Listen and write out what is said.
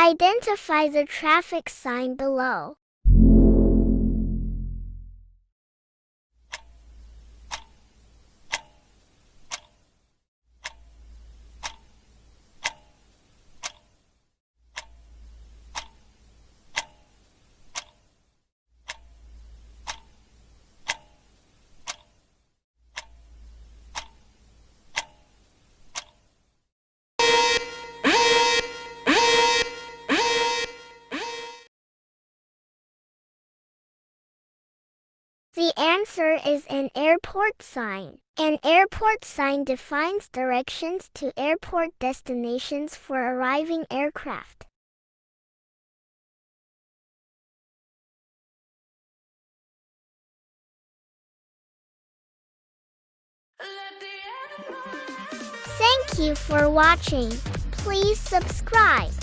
Identify the traffic sign below. The answer is an airport sign. An airport sign defines directions to airport destinations for arriving aircraft. Thank you for watching. Please subscribe.